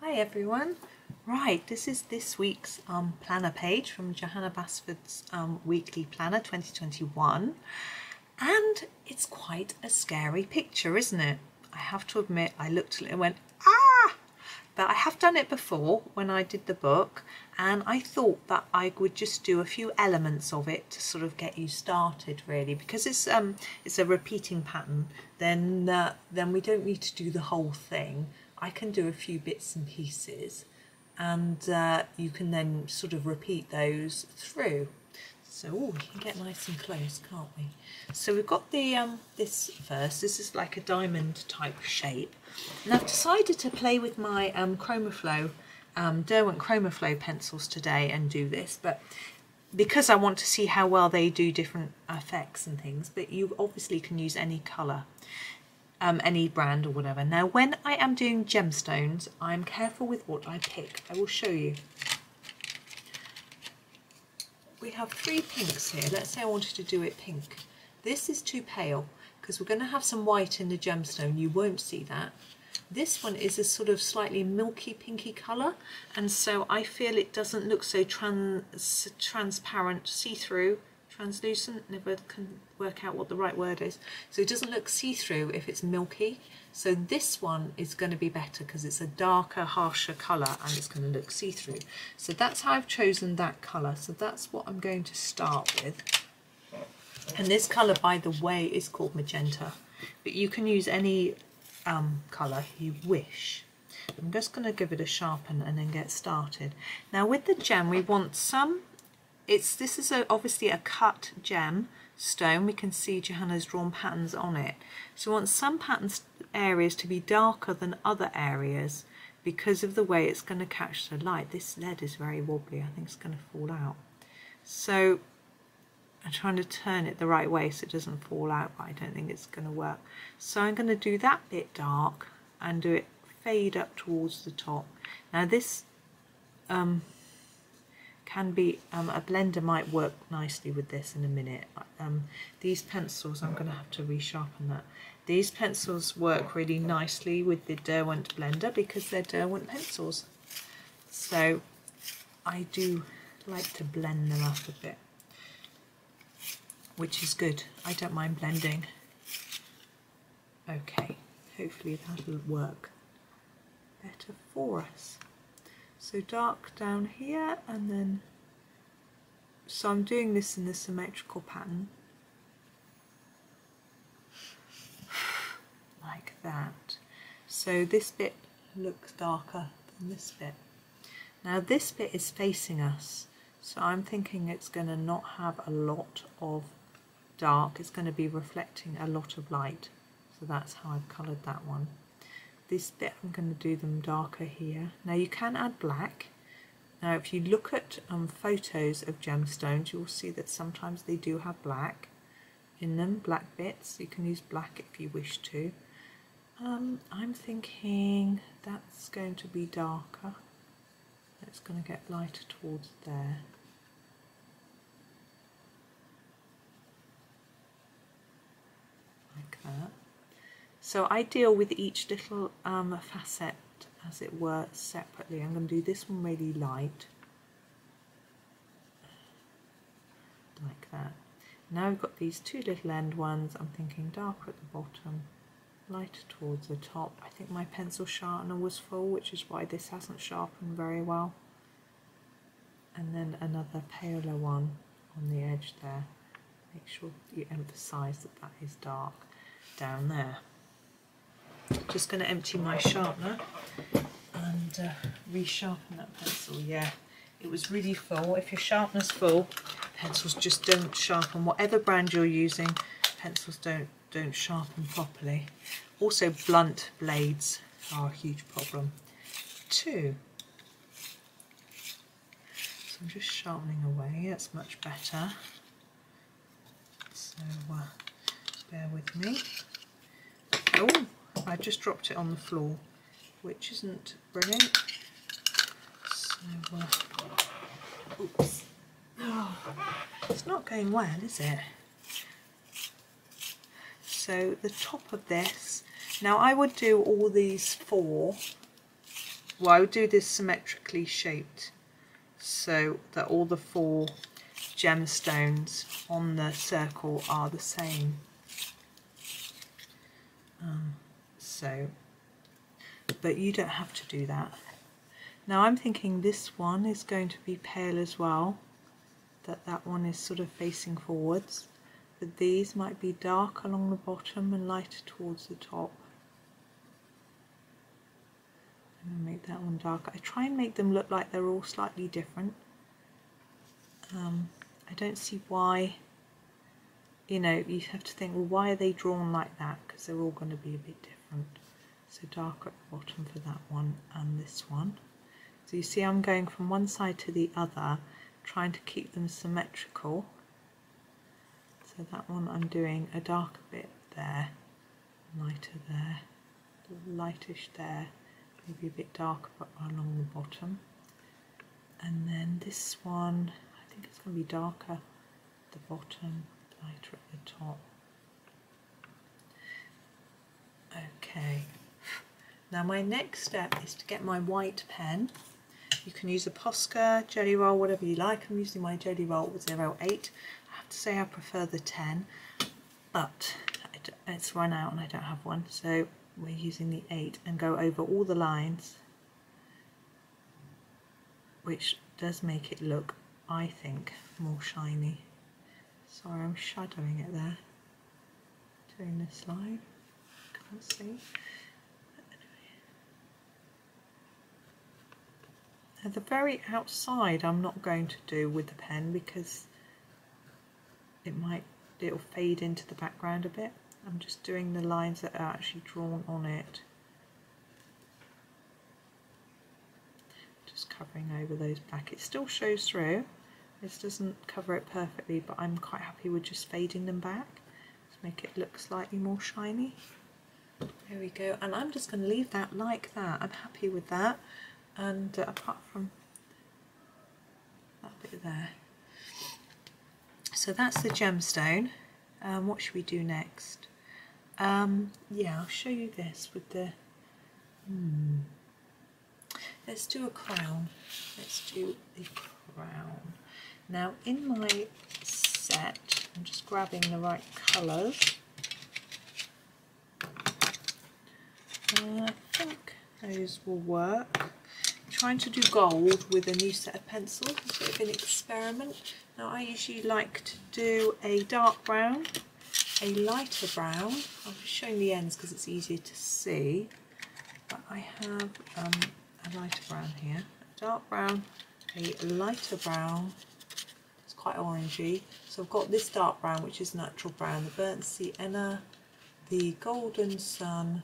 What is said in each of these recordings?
Hi everyone. Right, this is this week's planner page from Johanna Basford's weekly planner 2021, and it's quite a scary picture, isn't it? I have to admit, I looked at it and went, ah! But I have done it before when I did the book, and I thought that I would just do a few elements of it to sort of get you started, really, because it's a repeating pattern. Then we don't need to do the whole thing. I can do a few bits and pieces, and you can then sort of repeat those through. So we can get nice and close, can't we? So we've got the this first. This is like a diamond type shape, and I've decided to play with my Chromaflow, Derwent Chromaflow pencils today and do this, but because I want to see how well they do different effects and things. But you obviously can use any colour. Any brand or whatever. Now when I am doing gemstones, I'm careful with what I pick. I will show you. We have 3 pinks here. Let's say I wanted to do it pink. This is too pale because we're going to have some white in the gemstone. You won't see that. This one is a sort of slightly milky pinky colour, and so I feel it doesn't look so transparent, see-through, translucent, never can work out what the right word is. So it doesn't look see-through if it's milky. So this one is going to be better because it's a darker, harsher colour and it's going to look see-through. So that's how I've chosen that colour. So that's what I'm going to start with. And this colour, by the way, is called magenta, but you can use any colour you wish. I'm just going to give it a sharpen and then get started. Now with the gem, we want some. This is obviously a cut gem stone. We can see Johanna's drawn patterns on it. So we want some areas to be darker than other areas because of the way it's going to catch the light. This lead is very wobbly. I think it's going to fall out. So I'm trying to turn it the right way so it doesn't fall out, but I don't think it's going to work. So I'm going to do that bit dark and do it fade up towards the top. Now this can be, a blender might work nicely with this in a minute. These pencils, I'm going to have to resharpen that. These pencils work really nicely with the Derwent blender because they're Derwent pencils. So I do like to blend them up a bit, which is good. I don't mind blending. Okay, hopefully that'll work better for us. So dark down here, and then, so I'm doing this in the symmetrical pattern, like that. So this bit looks darker than this bit. Now this bit is facing us, so I'm thinking it's going to not have a lot of dark, it's going to be reflecting a lot of light. So that's how I've coloured that one. This bit I'm going to do them darker here. Now you can add black. Now if you look at photos of gemstones, you'll see that sometimes they do have black in them, black bits. You can use black if you wish to. I'm thinking that's going to be darker. It's going to get lighter towards there. Like that. So I deal with each little facet, as it were, separately. I'm going to do this one really light, like that. Now we've got these 2 little end ones. I'm thinking darker at the bottom, lighter towards the top. I think my pencil sharpener was full, which is why this hasn't sharpened very well. And then another paler one on the edge there. Make sure you emphasise that that is dark down there. Just going to empty my sharpener and resharpen that pencil. Yeah, it was really full. If your sharpener's full, pencils just don't sharpen. Whatever brand you're using, pencils don't sharpen properly. Also, blunt blades are a huge problem too. So I'm just sharpening away. That's much better. So bear with me. Oh, I just dropped it on the floor, which isn't brilliant. So, oops. Oh, it's not going well, is it? So the top of this, now I would do all these 4 well, I would do this symmetrically shaped so that all the 4 gemstones on the circle are the same. But you don't have to do that. Now I'm thinking this one is going to be pale as well, that one is sort of facing forwards, but these might be dark along the bottom and lighter towards the top. I'm going to make that one darker. I try and make them look like they're all slightly different. I don't see why, you know, you have to think, well, why are they drawn like that? Because they're all going to be a bit different. So darker at the bottom for that one and this one. So you see I'm going from one side to the other, trying to keep them symmetrical. So that one I'm doing a darker bit there, lighter there, lightish there, maybe a bit darker along the bottom. And then this one, I think it's going to be darker at the bottom, lighter at the top. Okay, now my next step is to get my white pen. You can use a Posca, Jelly Roll, whatever you like. I'm using my Jelly Roll 08. I have to say I prefer the 10, but it's run out and I don't have one, so we're using the 8 and go over all the lines, which does make it look, I think, more shiny. Sorry, I'm shadowing it there, doing this slide, can't see. At the very outside I'm not going to do with the pen because it'll fade into the background a bit. I'm just doing the lines that are actually drawn on it. Just covering over those back. It still shows through. This doesn't cover it perfectly, but I'm quite happy with just fading them back to make it look slightly more shiny. There we go, and I'm just going to leave that like that. I'm happy with that. And apart from that bit there, so that's the gemstone. What should we do next? Yeah, I'll show you this with the let's do a crown. Let's do the crown. Now in my set, I'm just grabbing the right colours. I think those will work. Trying to do gold with a new set of pencils, it's a bit of an experiment. Now I usually like to do a dark brown, a lighter brown. I'm just showing the ends because it's easier to see. But I have a lighter brown here, a dark brown, a lighter brown. It's quite orangey. So I've got this dark brown, which is natural brown, the burnt sienna, the golden sun,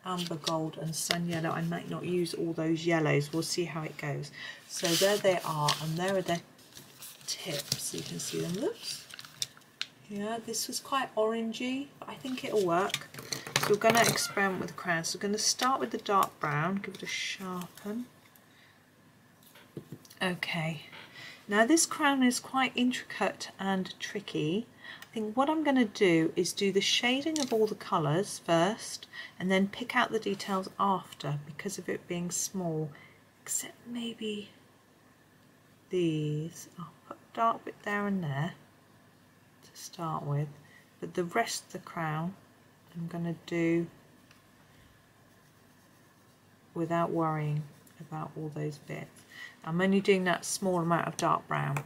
amber gold and sun yellow. I might not use all those yellows, we'll see how it goes. So there they are, and there are their tips. You can see them. Oops. Yeah, this was quite orangey, but I think it'll work. So we're going to experiment with the crown. So we're going to start with the dark brown, give it a sharpen. Okay, now this crown is quite intricate and tricky. I think what I'm going to do is do the shading of all the colours first and then pick out the details after because of it being small, except maybe these. I'll put a dark bit there and there to start with, but the rest of the crown I'm going to do without worrying about all those bits. I'm only doing that small amount of dark brown.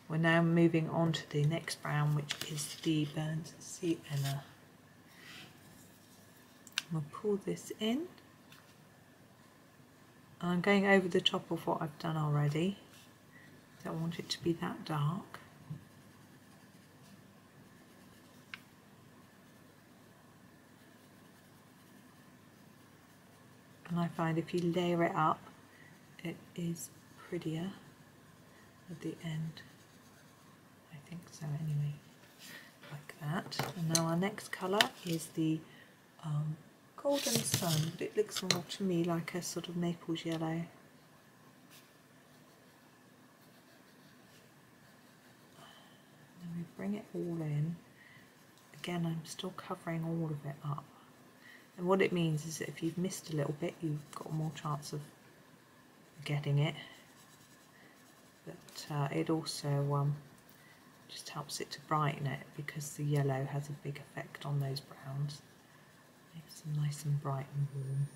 We're now moving on to the next brown, which is the burnt sienna. We'll pull this in. I'm going over the top of what I've done already. Don't want it to be that dark. And I find if you layer it up, it is prettier at the end. I think so anyway, like that. And now our next colour is the golden sun, but it looks more to me like a sort of Naples yellow. And then we bring it all in. Again, I'm still covering all of it up. And what it means is that if you've missed a little bit, you've got more chance of getting it, but it also just helps it to brighten it, because the yellow has a big effect on those browns. Makes them nice and bright and warm.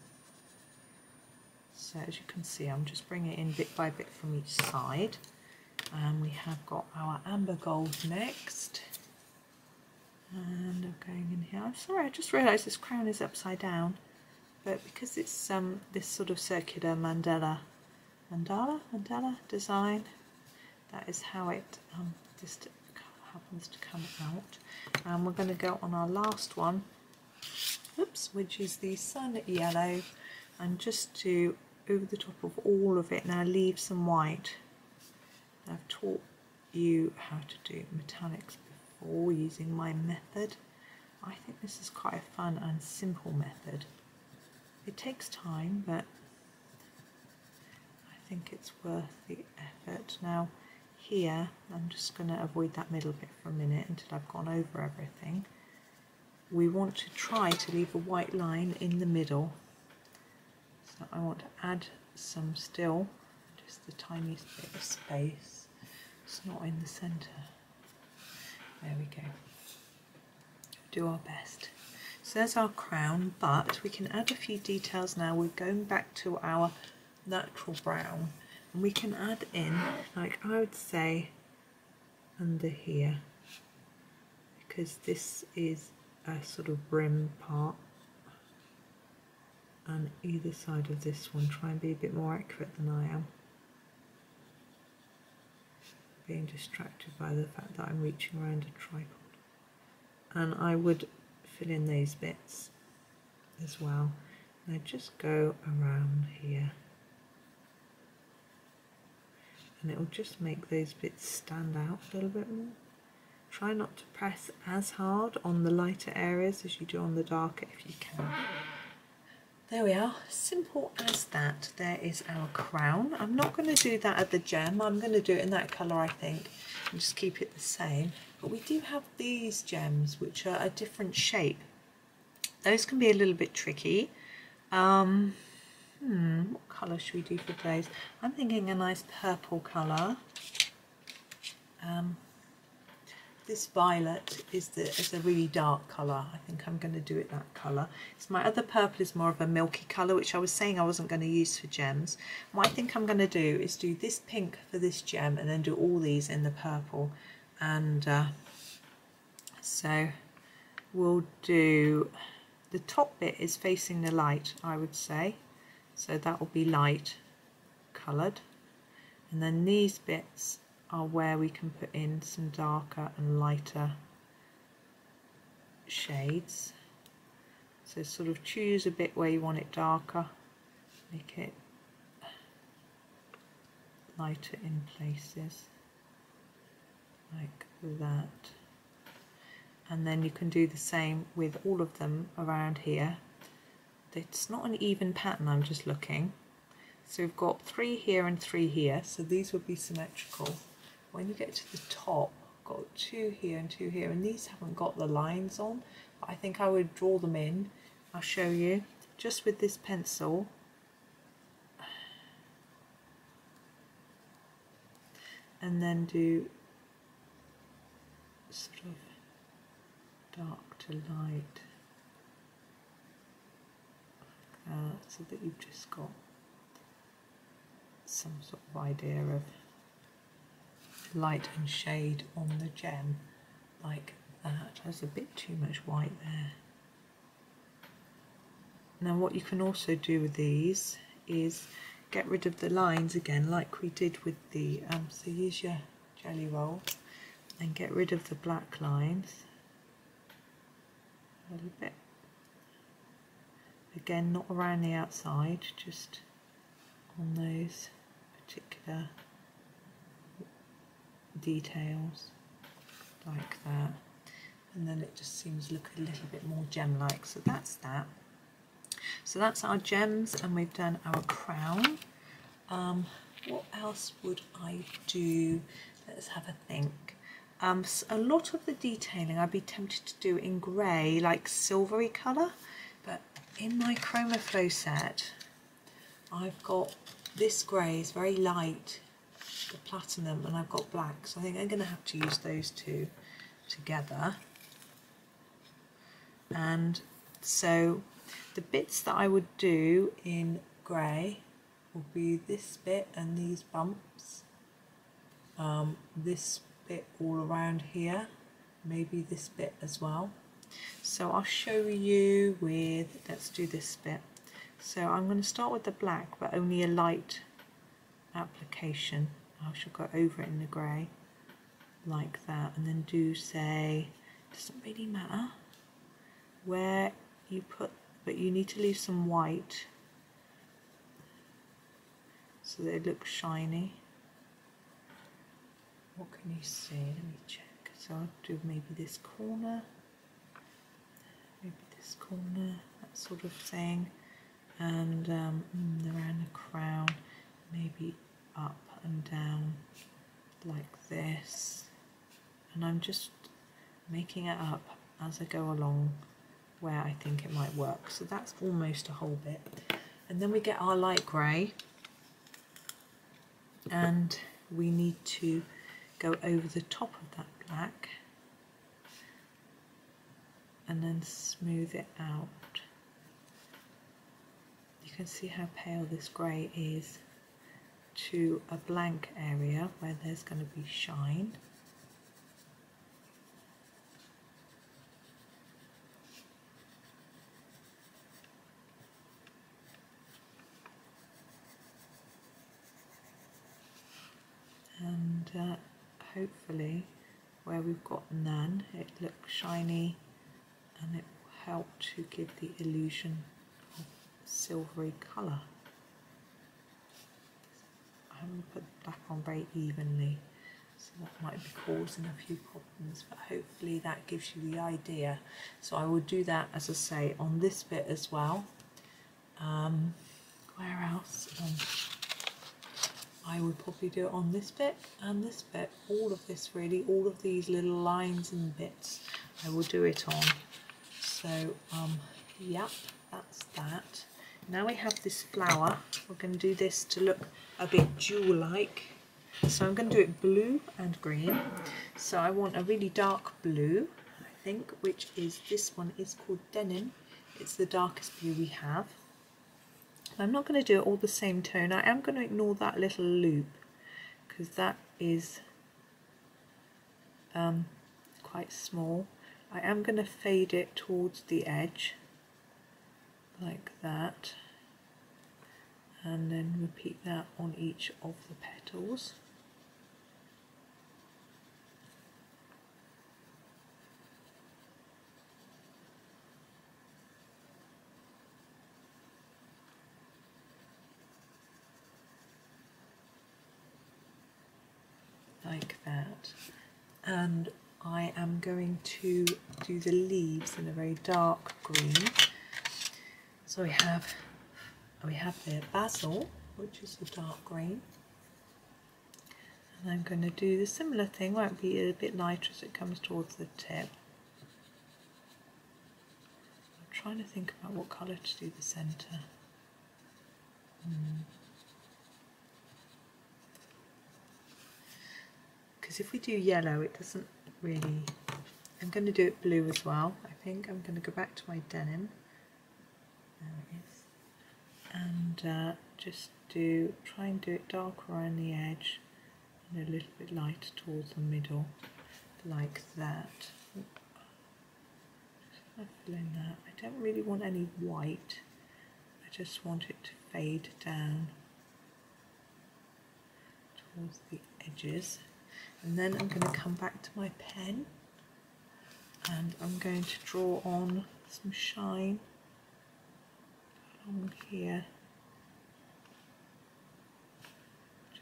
So as you can see, I'm just bringing it in bit by bit from each side, and we have got our amber gold next, and I'm going in here. I'm sorry, I just realised this crown is upside down, but because it's this sort of circular mandala design, that is how it just happens to come out. And we're going to go on our last one, which is the sun yellow, and just do over the top of all of it. Now leave some white. I've taught you how to do metallics before using my method. I think this is quite a fun and simple method. It takes time, but I think it's worth the effort. Now here, I'm just going to avoid that middle bit for a minute until I've gone over everything. We want to try to leave a white line in the middle. So I want to add some still, just the tiniest bit of space. It's not in the centre. There we go. Do our best. So there's our crown, but we can add a few details now. We're going back to our natural brown, and we can add in, like I would say, under here, because this is a sort of brim part, and either side of this one, try and be a bit more accurate than I am. Being distracted by the fact that I'm reaching around a tripod. And I would fill in those bits as well. Now just go around here, and it will just make those bits stand out a little bit more. Try not to press as hard on the lighter areas as you do on the darker if you can. There we are, simple as that. There is our crown. I'm not going to do that at the gem, I'm going to do it in that colour I think, and just keep it the same. But we do have these gems which are a different shape. Those can be a little bit tricky. What colour should we do for those? I'm thinking a nice purple colour. This violet is a really dark colour. I think I'm going to do it that colour. So my other purple is more of a milky colour, which I was saying I wasn't going to use for gems. What I think I'm going to do is do this pink for this gem, and then do all these in the purple. And so we'll do, the top bit is facing the light, I would say. So that will be light coloured. And then these bits are where we can put in some darker and lighter shades. So sort of choose a bit where you want it darker, make it lighter in places like that. And then you can do the same with all of them around here. It's not an even pattern, I'm just looking. So we've got 3 here and 3 here, so these would be symmetrical. When you get to the top, I've got 2 here and 2 here, and these haven't got the lines on, but I think I would draw them in. I'll show you just with this pencil. And then do sort of dark to light, like that, so that you've just got some sort of idea of light and shade on the gem, like that. There's a bit too much white there. Now what you can also do with these is get rid of the lines again, like we did with the so use your jelly roll and get rid of the black lines a little bit. Again, not around the outside, just on those particular details like that, and then it just seems to look a little bit more gem-like. So that's that. So that's our gems, and we've done our crown. What else would I do? Let's have a think. A lot of the detailing I'd be tempted to do in grey, like silvery colour, but in my Chromaflow set I've got this grey is very light, the platinum, and I've got black, so I think I'm going to have to use those two together. And so the bits that I would do in grey will be this bit and these bumps, this bit all around here, maybe this bit as well. So I'll show you with, let's do this bit. So I'm going to start with the black, but only a light application. I shall go over it in the grey like that, and then do, say, doesn't really matter where you put, but you need to leave some white so they look shiny. What can you see? Let me check. So I'll do maybe this corner, maybe this corner, that sort of thing, and around the crown, maybe up and down like this. And I'm just making it up as I go along where I think it might work. So that's almost a whole bit. And then we get our light grey, and we need to go over the top of that black and then smooth it out. You can see how pale this grey is to a blank area where there's going to be shine. And hopefully where we've got none, it looks shiny, and it will help to give the illusion of silvery colour. I haven't put the black on very evenly, so that might be causing a few problems, but hopefully that gives you the idea. So I will do that, as I say, on this bit as well. Where else? I would probably do it on this bit and this bit, all of this really, all of these little lines and bits I will do it on. So yep, that's that. Now we have this flower, we're going to do this to look a bit jewel-like. So I'm going to do it blue and green. So I want a really dark blue, I think, which is, this one is called Denim. It's the darkest blue we have. I'm not going to do it all the same tone. I am going to ignore that little loop because that is quite small. I am going to fade it towards the edge like that, and then repeat that on each of the petals. Like that. And I am going to do the leaves in a very dark green. So we have the basil, which is a dark green, and I'm going to do the similar thing, won't be a bit lighter as it comes towards the tip. I'm trying to think about what colour to do the centre. Because if we do yellow, it doesn't really. I'm going to do it blue as well. I think I'm going to go back to my denim. There it is. And just try and do it darker around the edge and a little bit lighter towards the middle, like that. Just fill in that. I don't really want any white. I just want it to fade down towards the edges. And then I'm going to come back to my pen and I'm going to draw on some shine along here,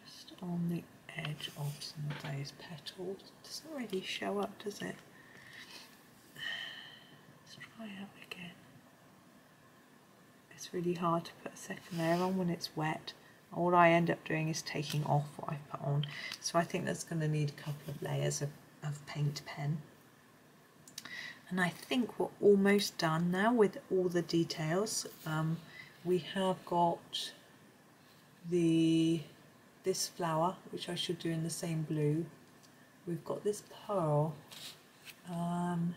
just on the edge of some of those petals. It doesn't really show up, does it? Let's try out again. It's really hard to put a second layer on when it's wet. All I end up doing is taking off what I've put on. So I think that's going to need a couple of layers of paint pen. And I think we're almost done now with all the details. We have got this flower, which I should do in the same blue. We've got this pearl. I'm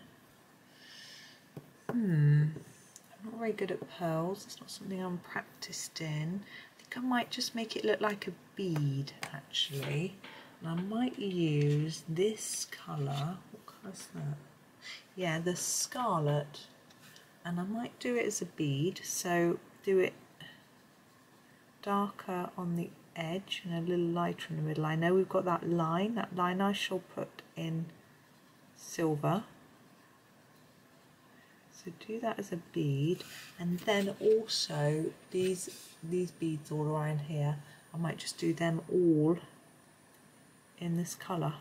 not very good at pearls. It's not something I'm practiced in. I think I might just make it look like a bead actually. And I might use this colour. What colour is that? Yeah, the scarlet. And I might do it as a bead. So do it darker on the edge and a little lighter in the middle. I know we've got that line. That line I shall put in silver. So do that as a bead, and then also these beads all around here, I might just do them all in this colour.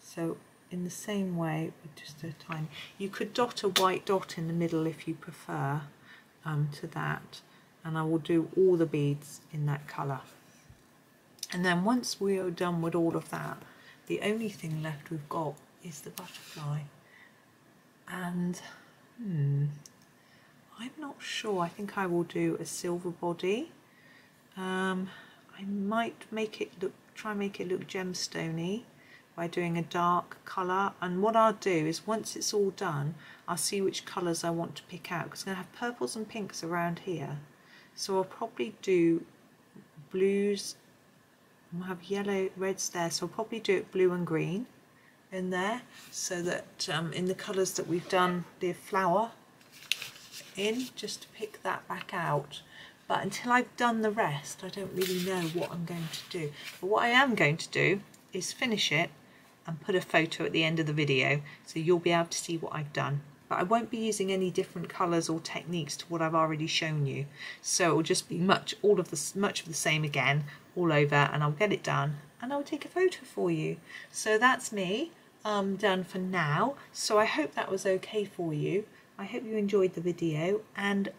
So in the same way, with just a tiny, you could dot a white dot in the middle if you prefer to that, and I will do all the beads in that colour. And then once we are done with all of that, the only thing left we've got is the butterfly. And I'm not sure. I think I will do a silver body. I might make it look, try and make it look gemstone-y by doing a dark colour. And what I'll do is once it's all done, I'll see which colours I want to pick out, because I'm going to have purples and pinks around here. So I'll probably do blues. I'll have yellow, reds there. So I'll probably do it blue and green in there, so that in the colours that we've done the flower in, just to pick that back out. But until I've done the rest, I don't really know what I'm going to do. But what I am going to do is finish it and put a photo at the end of the video, so you'll be able to see what I've done. But I won't be using any different colours or techniques to what I've already shown you, so it will just be much of the same again all over, and I'll get it done and I'll take a photo for you. So that's me done for now. So I hope that was okay for you. I hope you enjoyed the video, and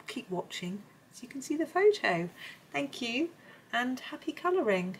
keep watching so you can see the photo. Thank you and happy colouring.